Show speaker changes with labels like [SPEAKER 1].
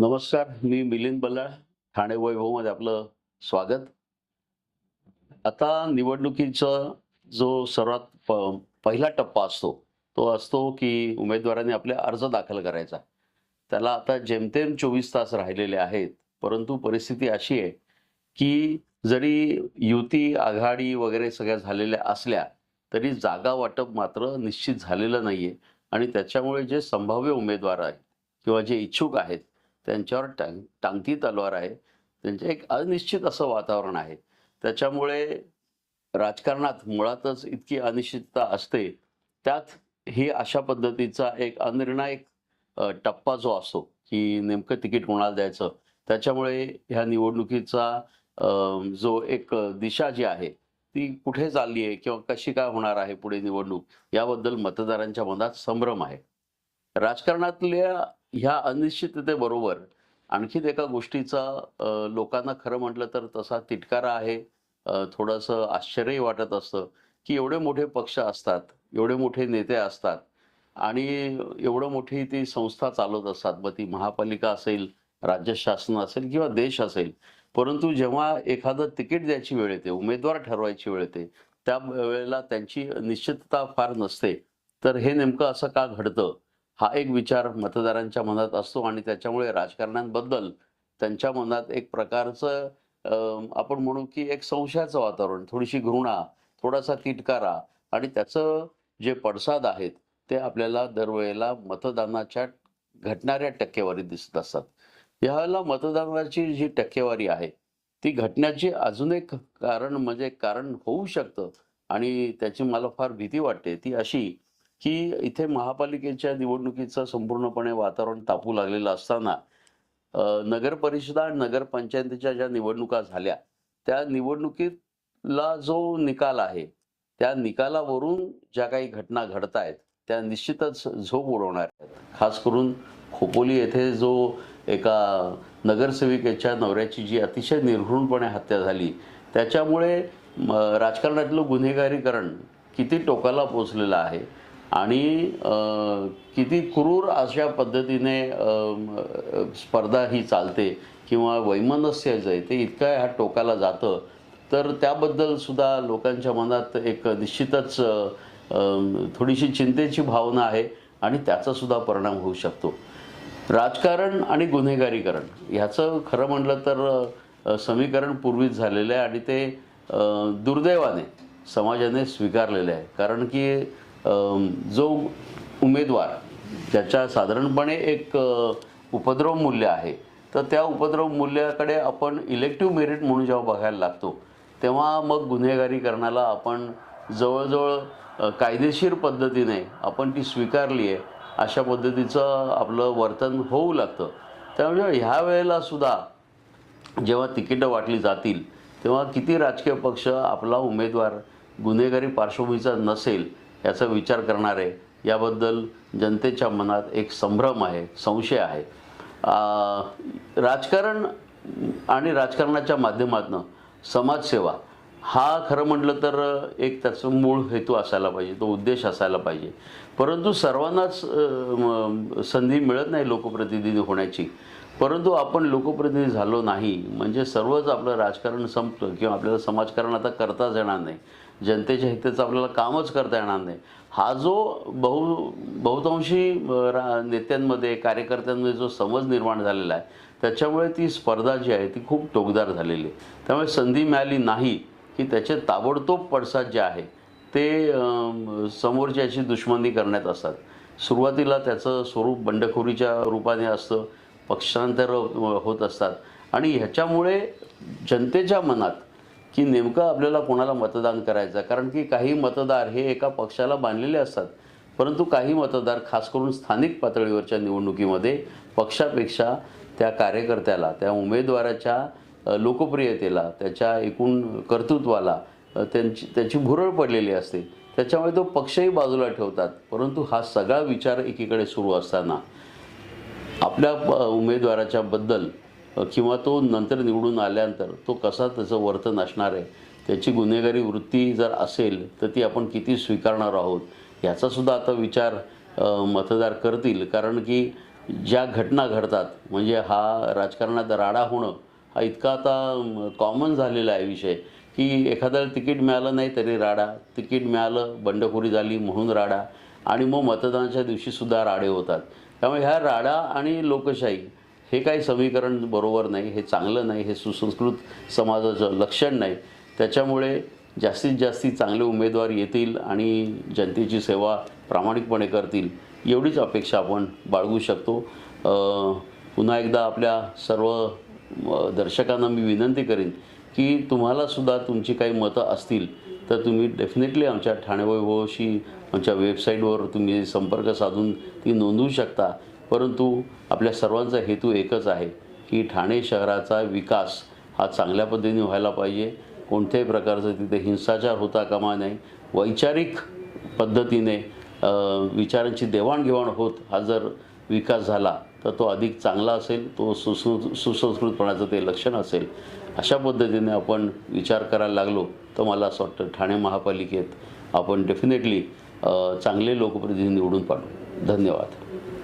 [SPEAKER 1] नमस्कार, मी मिलिंद बल्लाळ. ठाणे वैभवमध्ये आपलं स्वागत. आता निवडणुकीचा जो सर्वात पहिला टप्पा असतो, तो असतो की उमेदवारांनी आपले अर्ज दाखल करायचा. त्याला आता जेमतेम 24 तास राहिलेले आहेत. परंतु परिस्थिती अशी आहे, की जरी युती, आघाडी वगैरे सगळ्या झालेल्या असल्या, तरी जागा वाटप मात्र निश्चित झालेलं नाहीये आणि त्याच्यामुळे जे संभाव्य उमेदवार आहेत किंवा जे इच्छुक आहेत, त्यांच्यावर टांगती तलवार आहे. त्यांचे एक अनिश्चित असं वातावरण आहे. त्याच्यामुळे राजकारणात मुळातच इतकी अनिश्चितता असते. त्यात ही अशा पद्धतीचा एक अनिर्णायक टप्पा जो असतो, की नेमकं तिकीट कोणाला द्यायचं. त्याच्यामुळे ह्या निवडणुकीचा जो एक दिशा जी आहे, ती कुठे चालली आहे किंवा कशी काय होणार आहे पुढे निवडणूक, याबद्दल मतदारांच्या मनात संभ्रम आहे. राजकारणातल्या ह्या अनिश्चिततेबरोबर आणखीन एका गोष्टीचा लोकांना खरं म्हटलं तर तसा तिटकारा आहे. थोडंसं आश्चर्यही वाटत असतं, की एवढे मोठे पक्ष असतात, एवढे मोठे नेते असतात आणि एवढं मोठी ती संस्था चालवत असतात. मग ती महापालिका असेल, राज्य शासन असेल किंवा देश असेल. परंतु जेव्हा एखादं तिकीट द्यायची वेळ येते, उमेदवार ठरवायची वेळ येते, त्यावेळेला त्यांची निश्चितता फार नसते. तर हे नेमकं असं का घडतं? हा एक विचार मतदारांच्या मनात असतो आणि त्याच्यामुळे राजकारण्यांबद्दल त्यांच्या मनात एक प्रकारचं आपण म्हणू की एक संशयाचं वातावरण, थोडीशी घृणा, थोडासा तिटकारा आणि त्याचं जे पडसाद आहेत, ते आपल्याला दरवेळेला मतदानाच्या घटणाऱ्या टक्केवारीत दिसत असतात. यावेळेला मतदानाची जी टक्केवारी आहे, ती घटण्याची अजून एक कारण म्हणजे कारण होऊ शकतं आणि त्याची मला फार भीती वाटते. ती अशी की इथे महापालिकेच्या निवडणुकीचं संपूर्णपणे वातावरण तापू लागलेलं असताना नगर परिषदा आणि नगरपंचायतीच्या ज्या निवडणुका झाल्या, त्या निवडणुकीला जो निकाल आहे, त्या निकालावरून ज्या काही घटना घडतायत, त्या निश्चितच झोप उडवणार आहेत. खास करून खोपोली येथे जो एका नगरसेविकेच्या नवऱ्याची जी अतिशय निर्घृणपणे हत्या झाली, त्याच्यामुळे राजकारणातलं गुन्हेगारीकरण किती टोकाला पोहोचलेलं आहे आणि किती क्रूर अशा पद्धतीने स्पर्धा ही चालते किंवा वैमनस्य जे आहे ते इतक्या ह्या टोकाला जातं, तर त्याबद्दल सुद्धा लोकांच्या मनात एक निश्चितच थोडीशी चिंतेची भावना आहे आणि त्याचा सुद्धा परिणाम होऊ शकतो. राजकारण आणि गुन्हेगारीकरण ह्याचं खरं म्हटलं तर समीकरण पूर्वीच झालेलं आहे आणि ते दुर्दैवाने समाजाने स्वीकारलेलं आहे. कारण की जो उमेदवार ज्याच्या साधारणपणे एक उपद्रव मूल्य आहे, तर त्या उपद्रव मूल्याकडे आपण इलेक्टिव्ह मेरिट म्हणून जेव्हा बघायला लागतो, तेव्हा मग गुन्हेगारीकरणाला आपण जवळ-जवळ कायदेशीर पद्धतीने आपण ती स्वीकारली आहे, अशा पद्धतीचं आपलं वर्तन होऊ लागतं. त्यामुळे ह्या वेळेला सुद्धा जेव्हा तिकीटं वाटली जातील, तेव्हा किती राजकीय पक्ष आपला उमेदवार गुन्हेगारी पार्श्वभूमीचा नसेल याचा विचार करणार आहे, याबद्दल जनतेच्या मनात एक संभ्रम आहे, संशय आहे. राजकारण आणि राजकारणाच्या माध्यमातून समाजसेवा हा खरं म्हटलं तर एक त्याचं मूळ हेतू असायला पाहिजे, तो उद्देश असायला पाहिजे. परंतु सर्वांनाच संधी मिळत नाही लोकप्रतिनिधी होण्याची. परंतु आपण लोकप्रतिनिधी झालो नाही म्हणजे सर्वच आपलं राजकारण संपतं किंवा आपल्याला समाजकारण आता करताच येणार नाही. जनतेच्या हिताचं आपल्याला कामच करता येणार नाही. हा जो बहुतांशी नेत्यांमध्ये, कार्यकर्त्यांमध्ये जो समज निर्माण झालेला आहे, त्याच्यामुळे ती स्पर्धा जी आहे ती खूप टोकदार झालेली आहे. त्यामुळे संधी मिळाली नाही की त्याचे ताबडतोब पडसाद जे आहे ते समोरच्याची दुश्मनी करण्यात असतात. सुरुवातीला त्याचं स्वरूप बंडखोरीच्या रूपाने असतं, पक्षांतर होत असतात आणि ह्याच्यामुळे जनतेच्या मनात की नेमकं आपल्याला कोणाला मतदान करायचं, कारण की काही मतदार हे एका पक्षाला बांधलेले असतात. परंतु काही मतदार खास करून स्थानिक पातळीवरच्या निवडणुकीमध्ये पक्षापेक्षा त्या कार्यकर्त्याला, त्या उमेदवाराच्या लोकप्रियतेला, त्याच्या एकूण कर्तृत्वाला त्याची भुरळ पडलेली असते. त्याच्यामुळे तो पक्षही बाजूला ठेवतात. परंतु हा सगळा विचार एकीकडे सुरू असताना आपल्या उमेदवाराच्या बद्दल किंवा तो नंतर निवडून आल्यानंतर तो कसा त्याचं वर्तन असणार आहे, त्याची गुन्हेगारी वृत्ती जर असेल तर ती आपण किती स्वीकारणार आहोत, याचासुद्धा आता विचार मतदार करतील. कारण की ज्या घटना घडतात, म्हणजे हा राजकारणात राडा होणं हा इतका आता कॉमन झालेला आहे विषय, की एखाद्याला तिकीट मिळालं नाही तरी राडा, तिकीट मिळालं बंडखोरी झाली म्हणून राडा, आणि मग मतदानाच्या दिवशीसुद्धा राडे होतात. त्यामुळे ह्या राडा आणि लोकशाही हे काही समीकरण बरोबर नाही, हे चांगलं नाही, हे सुसंस्कृत समाजाचं लक्षण नाही. त्याच्यामुळे जास्तीत जास्त चांगले उमेदवार येतील आणि जनतेची सेवा प्रामाणिकपणे करतील, एवढीच अपेक्षा आपण बाळगू शकतो. पुन्हा एकदा आपल्या सर्व दर्शकांना मी विनंती करीन की तुम्हालासुद्धा तुमची काही मतं असतील तर तुम्ही डेफिनेटली आमच्या ठाणे वैभवशी आमच्या वेबसाईटवर तुम्ही संपर्क साधून ती नोंदवू शकता. परंतु आपल्या सर्वांचा हेतू एकच आहे की ठाणे शहराचा विकास हा चांगल्या पद्धतीने व्हायला पाहिजे. कोणत्याही प्रकारचं तिथे हिंसाचार होता कामा नये. वैचारिक पद्धतीने विचारांची देवाणघेवाण होत हा जर विकास झाला तर तो अधिक चांगला असेल, तो सुसंस्कृतपणाचं ते लक्षण असेल. अशा पद्धतीने आपण विचार करायला लागलो तर मला असं वाटतं ठाणे महापालिकेत आपण डेफिनेटली चांगले लोकप्रतिनिधी निवडून पाडू. धन्यवाद.